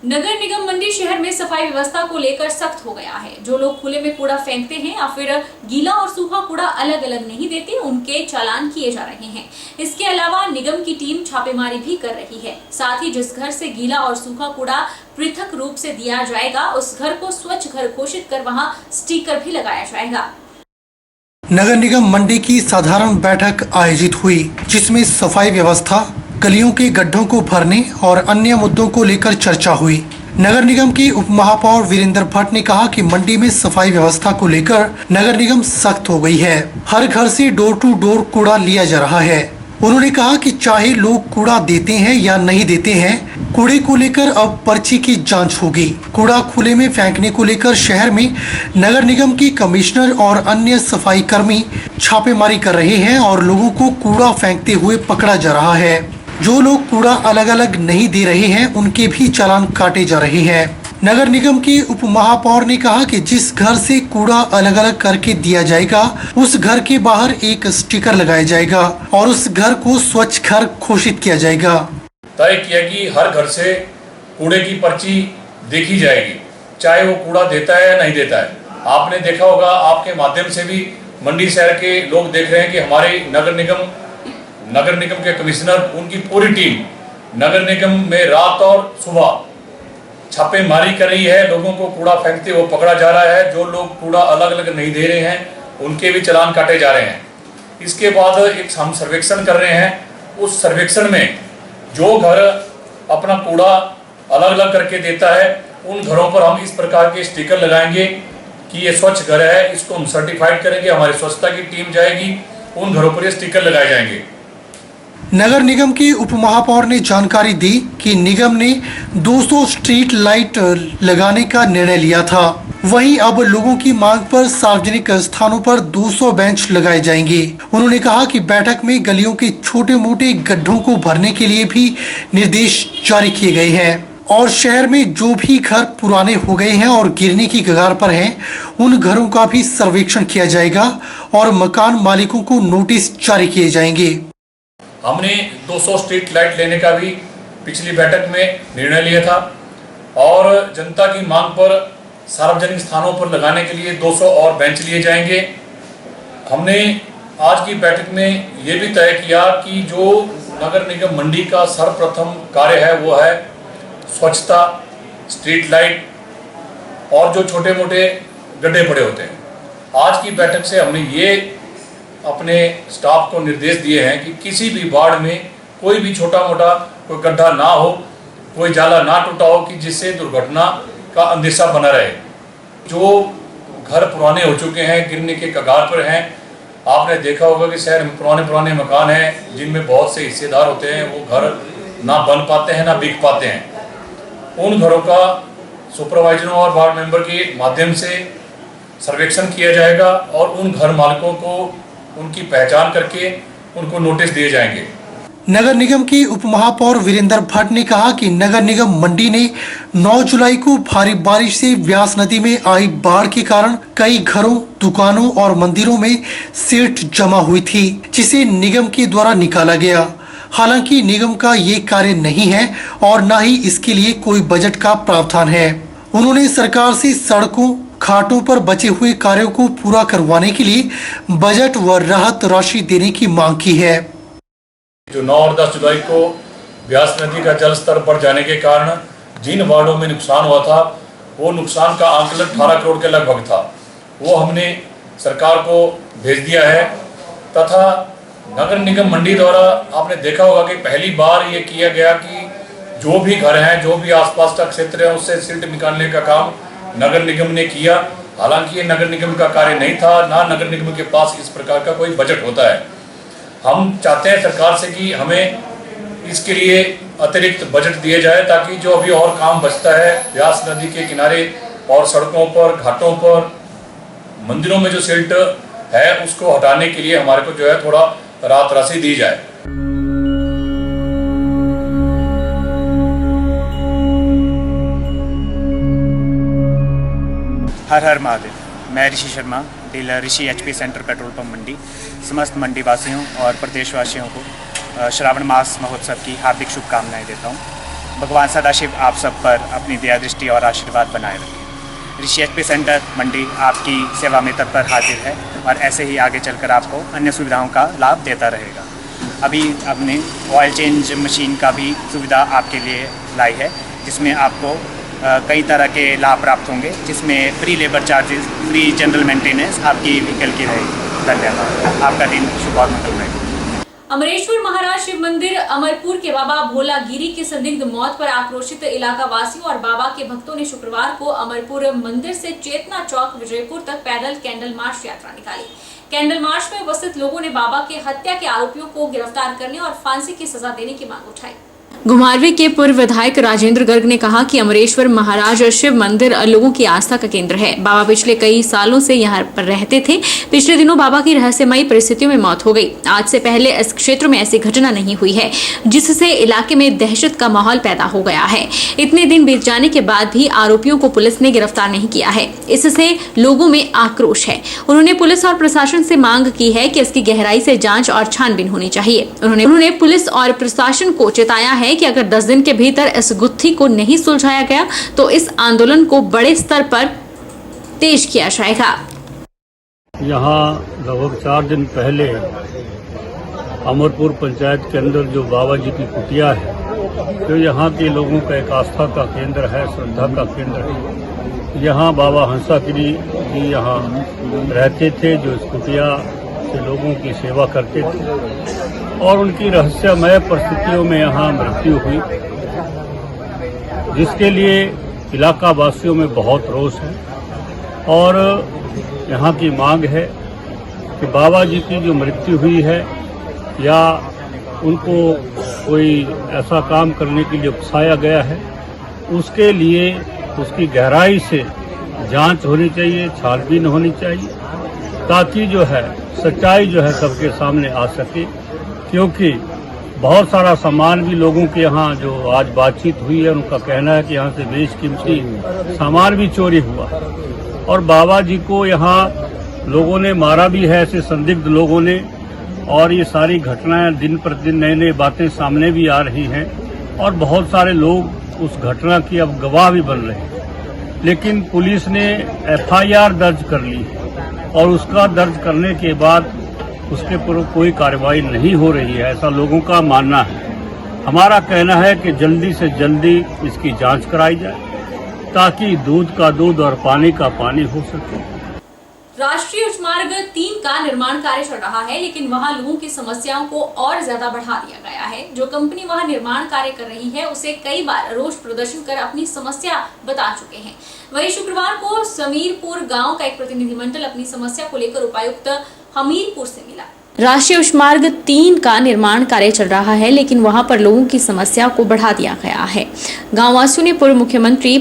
नगर निगम मंडी शहर में सफाई व्यवस्था को लेकर सख्त हो गया है। जो लोग खुले में कूड़ा फेंकते हैं या फिर गीला और सूखा कूड़ा अलग अलग नहीं देते, उनके चालान किए जा रहे हैं। इसके अलावा निगम की टीम छापेमारी भी कर रही है। साथ ही जिस घर से गीला और सूखा कूड़ा पृथक रूप से दिया जाएगा, उस घर को स्वच्छ घर घोषित कर वहां स्टिकर भी लगाया जाएगा। नगर निगम मंडी की साधारण बैठक आयोजित हुई, जिसमें सफाई व्यवस्था, गलियों के गड्ढों को भरने और अन्य मुद्दों को लेकर चर्चा हुई। नगर निगम के उप महापौर वीरेंद्र भट्ट ने कहा कि मंडी में सफाई व्यवस्था को लेकर नगर निगम सख्त हो गई है। हर घर से डोर टू डोर कूड़ा लिया जा रहा है। उन्होंने कहा कि चाहे लोग कूड़ा देते हैं या नहीं देते हैं, कूड़े को लेकर अब पर्ची की जांच होगी। कूड़ा खुले में फेंकने को लेकर शहर में नगर निगम की कमिश्नर और अन्य सफाई कर्मी छापेमारी कर रहे हैं और लोगों को कूड़ा फेंकते हुए पकड़ा जा रहा है। जो लोग कूड़ा अलग अलग नहीं दे रहे हैं, उनके भी चालान काटे जा रहे हैं। नगर निगम के उप महापौर ने कहा कि जिस घर से कूड़ा अलग अलग करके दिया जाएगा, उस घर के बाहर एक स्टिकर लगाया जाएगा और उस घर को स्वच्छ घर घोषित किया जाएगा। तय किया कि हर घर से कूड़े की पर्ची देखी जाएगी, चाहे वो कूड़ा देता है या नहीं देता है। आपने देखा होगा, आपके माध्यम से भी मंडी शहर के लोग देख रहे हैं कि हमारे नगर निगम के कमिश्नर, उनकी पूरी टीम नगर निगम में रात और सुबह छापेमारी कर रही है। लोगों को कूड़ा फेंकते हुए पकड़ा जा रहा है। जो लोग कूड़ा अलग अलग नहीं दे रहे हैं, उनके भी चालान काटे जा रहे हैं। इसके बाद एक हम सर्वेक्षण कर रहे हैं। उस सर्वेक्षण में जो घर अपना कूड़ा अलग अलग करके देता है, उन घरों पर हम इस प्रकार के स्टिकर लगाएंगे कि ये स्वच्छ घर है। इसको हम सर्टिफाइड करेंगे, हमारी स्वच्छता की टीम जाएगी, उन घरों पर ये स्टिकर लगाए जाएंगे। नगर निगम के उप महापौर ने जानकारी दी कि निगम ने 200 स्ट्रीट लाइट लगाने का निर्णय लिया था। वहीं अब लोगों की मांग पर सार्वजनिक स्थानों पर 200 बेंच लगाए जाएंगे। उन्होंने कहा कि बैठक में गलियों के छोटे मोटे गड्ढों को भरने के लिए भी निर्देश जारी किए गए हैं और शहर में जो भी घर पुराने हो गए हैं और गिरने की कगार पर हैं, उन घरों का भी सर्वेक्षण किया जाएगा और मकान मालिकों को नोटिस जारी किए जाएंगे। हमने 200 स्ट्रीट लाइट लेने का भी पिछली बैठक में निर्णय लिया था और जनता की मांग पर सार्वजनिक स्थानों पर लगाने के लिए 200 और बेंच लिए जाएंगे। हमने आज की बैठक में ये भी तय किया कि जो नगर निगम मंडी का सर्वप्रथम कार्य है, वो है स्वच्छता, स्ट्रीट लाइट और जो छोटे मोटे गड्ढे पड़े होते हैं। आज की बैठक से हमने ये अपने स्टाफ को निर्देश दिए हैं कि किसी भी वार्ड में कोई भी छोटा मोटा कोई गड्ढा ना हो, कोई जाला ना टूटा हो कि जिससे दुर्घटना का अंदेशा बना रहे। जो घर पुराने हो चुके हैं, गिरने के कगार पर हैं, आपने देखा होगा कि शहर में पुराने मकान हैं जिनमें बहुत से हिस्सेदार होते हैं, वो घर ना बन पाते हैं ना बिक पाते हैं। उन घरों का सुपरवाइजरों और वार्ड मेंबर के माध्यम से सर्वेक्षण किया जाएगा और उन घर मालिकों को उनकी पहचान करके उनको नोटिस दिए जाएंगे। नगर निगम के उप महापौर वीरेंद्र भट्ट ने कहा कि नगर निगम मंडी ने 9 जुलाई को भारी बारिश से व्यास नदी में आई बाढ़ के कारण कई घरों, दुकानों और मंदिरों में सिल्ट जमा हुई थी, जिसे निगम के द्वारा निकाला गया। हालांकि निगम का ये कार्य नहीं है और न ही इसके लिए कोई बजट का प्रावधान है। उन्होंने सरकार से सड़कों, घाटों पर बचे हुए कार्यों को पूरा करवाने के लिए बजट व राहत राशि देने की मांग की है। जो 9 और 10 जुलाई को व्यास नदी का जल स्तर बढ़ जाने के कारण जिन वार्डों में नुकसान हुआ था, वो नुकसान का आंकलन 18 करोड़ के लगभग था। वो हमने सरकार को भेज दिया है तथा नगर निगम मंडी द्वारा आपने देखा होगा कि पहली बार ये किया गया कि जो भी घर हैं, जो भी आसपास का क्षेत्र है, उससे सिल्ट निकालने का काम नगर निगम ने किया। हालांकि ये नगर निगम का कार्य नहीं था, ना नगर निगम के पास इस प्रकार का कोई बजट होता है। हम चाहते हैं सरकार से कि हमें इसके लिए अतिरिक्त बजट दिए जाए ताकि जो अभी और काम बचता है व्यास नदी के किनारे और सड़कों पर, घाटों पर, मंदिरों में जो सिल्ट है, उसको हटाने के लिए हमारे को जो है थोड़ा राहत राशि दी जाए। हर हर महादेव। मैं ऋषि शर्मा, डीलर ऋषि एचपी सेंटर पेट्रोल पंप मंडी, समस्त मंडी वासियों और प्रदेशवासियों को श्रावण मास महोत्सव की हार्दिक शुभकामनाएं देता हूं। भगवान सदाशिव आप सब पर अपनी दया दृष्टि और आशीर्वाद बनाए रखें। ऋषि एचपी सेंटर मंडी आपकी सेवा में तत्पर हाजिर है और ऐसे ही आगे चलकर आपको अन्य सुविधाओं का लाभ देता रहेगा। अभी हमने ऑयल चेंज मशीन का भी सुविधा आपके लिए लाई है, जिसमें आपको कई तरह के लाभ प्राप्त होंगे, जिसमें free labour charges, free general maintenance आपकी व्हीकल की रहेगी। धन्यवाद। आपका दिन शुभ और मंगलमय हो। अमरेश्वर महाराज शिव मंदिर अमरपुर के बाबा भोलागिरी की संदिग्ध मौत पर आक्रोशित इलाका वासियों और बाबा के भक्तों ने शुक्रवार को अमरपुर मंदिर से चेतना चौक विजयपुर तक पैदल कैंडल मार्च यात्रा निकाली। कैंडल मार्च में उपस्थित लोगों ने बाबा के हत्या के आरोपियों को गिरफ्तार करने और फांसी की सजा देने की मांग उठाई। घुमारवीं के पूर्व विधायक राजेंद्र गर्ग ने कहा कि अमरेश्वर महाराज शिव मंदिर लोगों की आस्था का केंद्र है। बाबा पिछले कई सालों से यहाँ पर रहते थे। पिछले दिनों बाबा की रहस्यमयी परिस्थितियों में मौत हो गई। आज से पहले इस क्षेत्र में ऐसी घटना नहीं हुई है, जिससे इलाके में दहशत का माहौल पैदा हो गया है। इतने दिन बीत जाने के बाद भी आरोपियों को पुलिस ने गिरफ्तार नहीं किया है। इससे लोगों में आक्रोश है। उन्होंने पुलिस और प्रशासन से मांग की है कि इसकी गहराई से जांच और छानबीन होनी चाहिए। उन्होंने पुलिस और प्रशासन को चेताया है कि अगर 10 दिन के भीतर इस गुत्थी को नहीं सुलझाया गया तो इस आंदोलन को बड़े स्तर पर तेज किया जाएगा। यहाँ लगभग 4 दिन पहले अमरपुर पंचायत के अंदर जो बाबा जी की कुटिया है, जो यहाँ के लोगों का एक आस्था का केंद्र है, श्रद्धा का केंद्र है। यहाँ बाबा हंसागिरी जी यहाँ रहते थे, जो इस कुटिया से लोगों की सेवा करते थे और उनकी रहस्यमय परिस्थितियों में यहाँ मृत्यु हुई, जिसके लिए इलाका वासियों में बहुत रोष है। और यहाँ की मांग है कि बाबा जी की जो मृत्यु हुई है या उनको कोई ऐसा काम करने के लिए उकसाया गया है, उसके लिए उसकी गहराई से जांच होनी चाहिए, छानबीन होनी चाहिए, ताकि जो है सच्चाई जो है सबके सामने आ सके। क्योंकि बहुत सारा सामान भी लोगों के यहाँ जो आज बातचीत हुई है, उनका कहना है कि यहाँ से बेशकीमती सामान भी चोरी हुआ और बाबा जी को यहाँ लोगों ने मारा भी है, ऐसे संदिग्ध लोगों ने। और ये सारी घटनाएं दिन प्रतिदिन नई नई बातें सामने भी आ रही हैं और बहुत सारे लोग उस घटना की अब गवाह भी बन रहे हैं। लेकिन पुलिस ने FIR दर्ज कर ली और उसका दर्ज करने के बाद उसके पर कोई कार्रवाई नहीं हो रही है, ऐसा लोगों का मानना है। हमारा कहना है कि जल्दी से जल्दी इसकी जांच कराई जाए ताकि दूध का दूध और पानी का पानी हो सके। राष्ट्रीय उच्च मार्ग 3 का निर्माण कार्य चल रहा है, लेकिन वहां लोगों की समस्याओं को और ज्यादा बढ़ा दिया गया है। जो कंपनी वहां निर्माण कार्य कर रही है, उसे कई बार रोष प्रदर्शन कर अपनी समस्या बता चुके हैं। वहीं शुक्रवार को समीरपुर गांव का एक प्रतिनिधिमंडल अपनी समस्या को लेकर उपायुक्त हमीरपुर से मिला। राष्ट्रीय उच्च मार्ग 3 का निर्माण कार्य चल रहा है, लेकिन वहां पर लोगों की समस्या को बढ़ा दिया गया है। गाँव वासियों ने पूर्व मुख्यमंत्री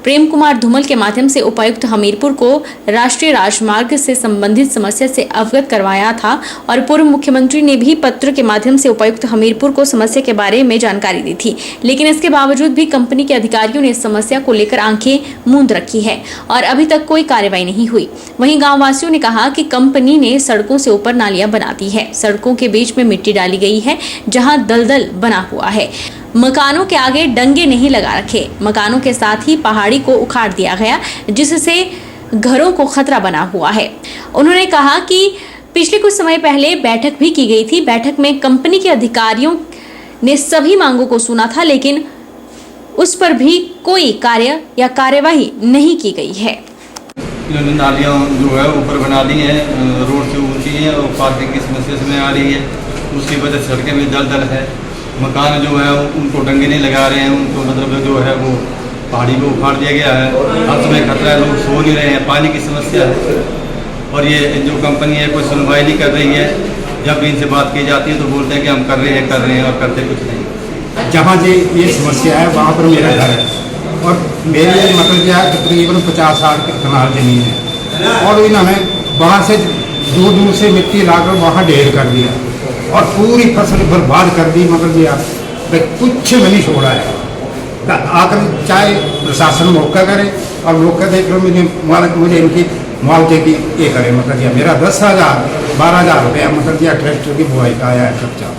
प्रेम कुमार धूमल के माध्यम से उपायुक्त हमीरपुर को राष्ट्रीय राजमार्ग से संबंधित समस्या से अवगत करवाया था और पूर्व मुख्यमंत्री ने भी पत्र के माध्यम से उपायुक्त हमीरपुर को समस्या के बारे में जानकारी दी थी। लेकिन इसके बावजूद भी कंपनी के अधिकारियों ने इस समस्या को लेकर आंखें मूंद रखी है और अभी तक कोई कार्रवाई नहीं हुई। वहीं गाँव वासियों ने कहा कि कंपनी ने सड़कों से ऊपर नालियां बना दी है, सड़कों के बीच में मिट्टी डाली गई है जहाँ दलदल बना हुआ है, मकानों के आगे डंगे नहीं लगा रखे, मकानों के साथ ही पहाड़ी को उखाड़ दिया गया, जिससे घरों को खतरा बना हुआ है। उन्होंने कहा कि पिछले कुछ समय पहले बैठक भी की गई थी। बैठक में कंपनी के अधिकारियों ने सभी मांगों को सुना था, लेकिन उस पर भी कोई कार्य या कार्यवाही नहीं की गई है। नालियाँ जो है ऊपर बना दी हैं, रोड से ऊंची हैं और पार्किंग की समस्या समय आ रही है, उसकी वजह से सड़कें में दलदल है। मकान जो है उनको डंगे नहीं लगा रहे हैं, उनको मतलब जो है वो पहाड़ी को उखाड़ दिया गया है। हर समय खतरा है, लोग सो नहीं रहे हैं, पानी की समस्या है और ये जो कंपनी है कोई सुनवाई नहीं कर रही है। जब भी इनसे बात की जाती है तो बोलते हैं कि हम कर रहे हैं और करते कुछ नहीं। जहाँ ये समस्या है वहाँ पर मेरा घर है और मेरे मतलब क्या तकरीबन 50-60 कनाल जमीन है और इन्होंने वहाँ से दूर दूर से मिट्टी लाकर वहाँ ढेर कर दिया और पूरी फसल बर्बाद कर दी। मतलब ये कुछ नहीं छोड़ा है। आकर चाहे प्रशासन मौका करे और मौका देख लो मुझे इनकी मुआवजे की ये करे। मतलब यह मेरा 10,000-12,000 रुपया मतलब यह ट्रैक्टर की बुआई का आया है खर्चा।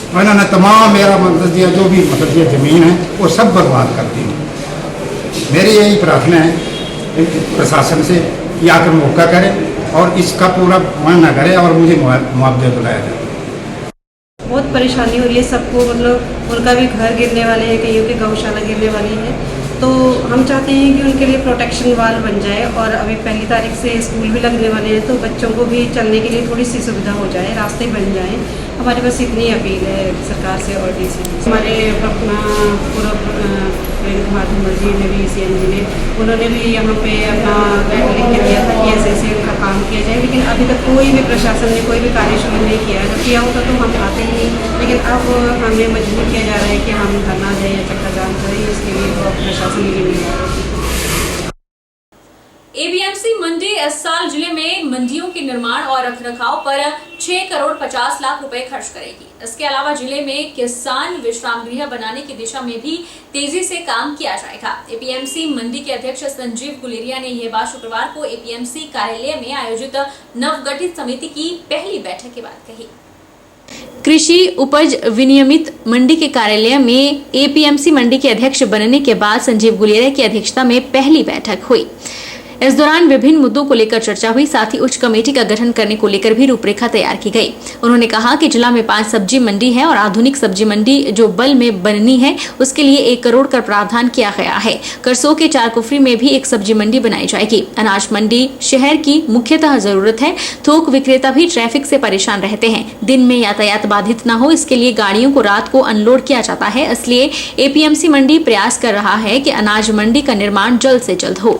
और इन्होंने तमाम मेरा मतलब दिया जो भी मतलब ये ज़मीन है वो सब बर्बाद कर दी। मेरी यही प्रार्थना है प्रशासन से कि आकर मौका करे और इसका पूरा मानना करे और मुझे मुआवजा दिलाया जाए। बहुत परेशानी हो रही है सबको, मतलब उनका भी घर गिरने वाले हैं, कईयों की गौशाला गिरने वाली है, तो हम चाहते हैं कि उनके लिए प्रोटेक्शन वाल बन जाए। और अभी 1 तारीख से स्कूल भी लगने वाले हैं, तो बच्चों को भी चलने के लिए थोड़ी सी सुविधा हो जाए, रास्ते बन जाएं। हमारे पास इतनी अपील है सरकार से और डीसी से। हमारे अपना पूरा प्रेम कुमार धूमल जी ने भी CM जी ने उन्होंने भी यहाँ पे अपना लिख के दिया था कि ऐसे उनका काम किया जाए, लेकिन अभी तक कोई भी प्रशासन ने कोई भी कार्य शुरू नहीं किया। अगर किया होता तो हम आते ही नहीं, लेकिन अब हमें मजबूर किया जा रहा है कि हम धरना दें या चक्का जाम करें, इसके लिए तो प्रशासन ही नहीं आ रहा। APMC मंडी इस साल जिले में मंडियों के निर्माण और रखरखाव पर 6 करोड़ 50 लाख रुपए खर्च करेगी। इसके अलावा जिले में किसान विश्राम गृह बनाने की दिशा में भी तेजी से काम किया जाएगा। APMC मंडी के अध्यक्ष संजीव गुलेरिया ने यह बात शुक्रवार को APMC कार्यालय में आयोजित नवगठित समिति की पहली बैठक के बाद कही। कृषि उपज विनियमित मंडी के कार्यालय में APMC मंडी के अध्यक्ष बनने के बाद संजीव गुलेरिया की अध्यक्षता में पहली बैठक हुई। इस दौरान विभिन्न मुद्दों को लेकर चर्चा हुई, साथ ही उच्च कमेटी का गठन करने को लेकर भी रूपरेखा तैयार की गई। उन्होंने कहा कि जिला में 5 सब्जी मंडी है और आधुनिक सब्जी मंडी जो बल में बननी है उसके लिए 1 करोड़ का प्रावधान किया गया है। करसो के 4 कुफरी में भी एक सब्जी मंडी बनाई जाएगी। अनाज मंडी शहर की मुख्यतः जरूरत है। थोक विक्रेता भी ट्रैफिक से परेशान रहते हैं। दिन में यातायात बाधित न हो इसके लिए गाड़ियों को रात को अनलोड किया जाता है। इसलिए APMC मंडी प्रयास कर रहा है कि अनाज मंडी का निर्माण जल्द से जल्द हो।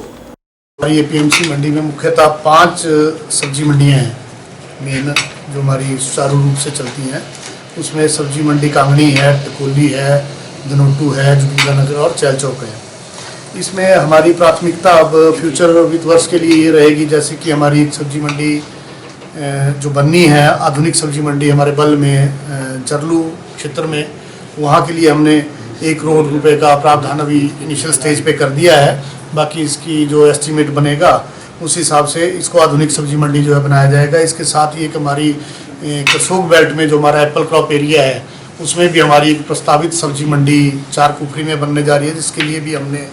हमारी APMC मंडी में मुख्यतः 5 सब्जी मंडियां हैं मेन, जो हमारी सुचारू रूप से चलती हैं। उसमें सब्जी मंडी कांगनी है, टकोली है, धनोटू है, जोगिंद्रनगर और चैल चौक है। इसमें हमारी प्राथमिकता अब फ्यूचर वित्त वर्ष के लिए ये रहेगी, जैसे कि हमारी एक सब्जी मंडी जो बननी है, आधुनिक सब्जी मंडी हमारे बल में चरलू क्षेत्र में, वहाँ के लिए हमने 1 करोड़ रुपए का प्रावधान अभी इनिशियल स्टेज पे कर दिया है। बाकी इसकी जो एस्टीमेट बनेगा उस हिसाब से इसको आधुनिक सब्जी मंडी जो है बनाया जाएगा। इसके साथ ही एक हमारी करसोग बेल्ट में जो हमारा एप्पल क्रॉप एरिया है उसमें भी हमारी एक प्रस्तावित सब्जी मंडी 4 कुफरी में बनने जा रही है, जिसके लिए भी हमने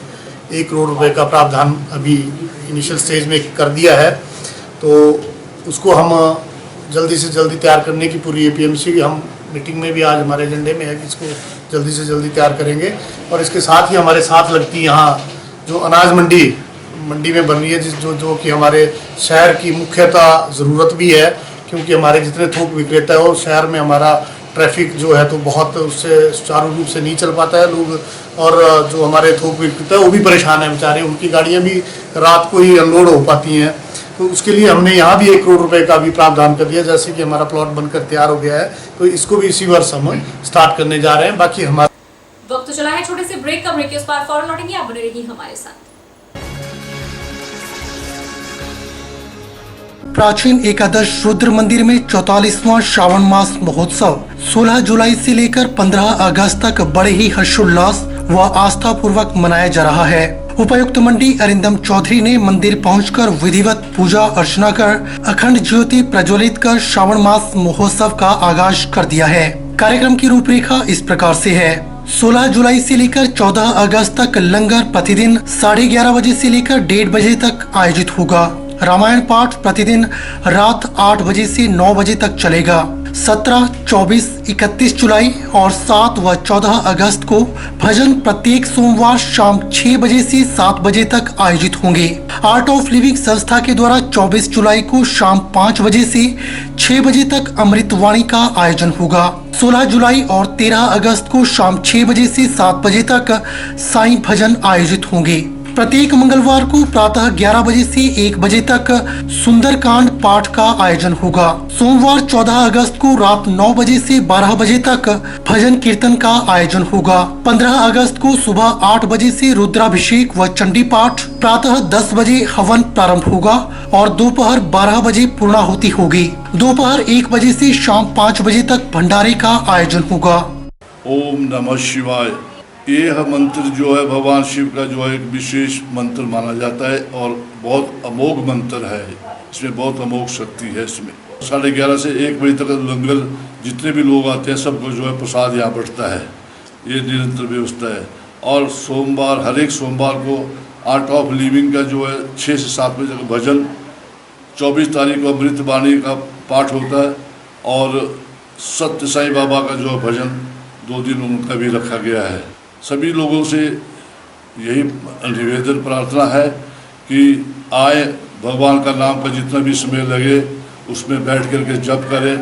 1 करोड़ रुपए का प्रावधान अभी इनिशियल स्टेज में कर दिया है। तो उसको हम जल्दी से जल्दी तैयार करने की पूरी APMC की हम मीटिंग में भी आज हमारे एजेंडे में है कि इसको जल्दी से जल्दी तैयार करेंगे। और इसके साथ ही हमारे साथ लगती यहाँ जो अनाज मंडी में बन रही है, जो कि हमारे शहर की मुख्यतः ज़रूरत भी है, क्योंकि हमारे जितने थोक विक्रेता है और शहर में हमारा ट्रैफिक जो है तो बहुत उससे सुचारू रूप से नहीं चल पाता है लोग, और जो हमारे थोक विक्रेता है वो भी परेशान है बेचारे, उनकी गाड़ियाँ भी रात को ही अनलोड हो पाती हैं। तो उसके लिए हमने यहाँ भी 1 करोड़ रुपए का भी प्रावधान कर दिया। जैसे कि हमारा प्लॉट बनकर तैयार हो गया है, तो इसको भी इसी वर्ष हम स्टार्ट करने जा रहे हैं। बाकी हमारा वक्त चला है छोटे से ब्रेक का। ब्रेक के उस पार फौरन लौटेंगे, आप बने रहिए हमारे साथ। प्राचीन एकादश रुद्र मंदिर में 44वां श्रावण मास महोत्सव 16 जुलाई से लेकर 15 अगस्त तक बड़े ही हर्षोल्लास व आस्था पूर्वक मनाया जा रहा है। उपायुक्त मंडी अरिंदम चौधरी ने मंदिर पहुंचकर विधिवत पूजा अर्चना कर अखंड ज्योति प्रज्वलित कर श्रावण मास महोत्सव का आगाज कर दिया है। कार्यक्रम की रूपरेखा इस प्रकार से है। 16 जुलाई से लेकर 14 अगस्त तक लंगर प्रतिदिन 11:30 बजे से लेकर 1:30 बजे तक आयोजित होगा। रामायण पाठ प्रतिदिन रात 8 बजे से 9 बजे तक चलेगा। 17, 24, 31 जुलाई और 7 व 14 अगस्त को भजन प्रत्येक सोमवार शाम 6 बजे से 7 बजे तक आयोजित होंगे। आर्ट ऑफ लिविंग संस्था के द्वारा 24 जुलाई को शाम 5 बजे से 6 बजे तक अमृतवाणी का आयोजन होगा। 16 जुलाई और 13 अगस्त को शाम 6 बजे से 7 बजे तक साईं भजन आयोजित होंगे। प्रत्येक मंगलवार को प्रातः 11 बजे से 1 बजे तक सुंदरकांड पाठ का आयोजन होगा। सोमवार 14 अगस्त को रात 9 बजे से 12 बजे तक भजन कीर्तन का आयोजन होगा। 15 अगस्त को सुबह 8 बजे से रुद्राभिषेक व चंडी पाठ, प्रातः 10 बजे हवन प्रारंभ होगा और दोपहर 12 बजे पूर्णाहुति होगी। दोपहर 1 बजे से शाम 5 बजे तक भंडारे का आयोजन होगा। ओम नमः शिवाय। यह मंत्र जो है भगवान शिव का जो है एक विशेष मंत्र माना जाता है और बहुत अमोघ मंत्र है। इसमें बहुत अमोघ शक्ति है इसमें। 11:30 से 1 बजे तक लंगर, जितने भी लोग आते हैं सबको जो है प्रसाद यहाँ बंटता है। ये निरंतर व्यवस्था है। और सोमवार, हर एक सोमवार को आर्ट ऑफ लिविंग का जो है 6 से 7 बजे तक भजन, 24 तारीख को अमृत वाणी का पाठ होता है और सत्य साईं बाबा का जो भजन 2 दिन उनका भी रखा गया है। सभी लोगों से यही निवेदन प्रार्थना है कि आए, भगवान का नाम का जितना भी समय लगे उसमें बैठ करके जप करें।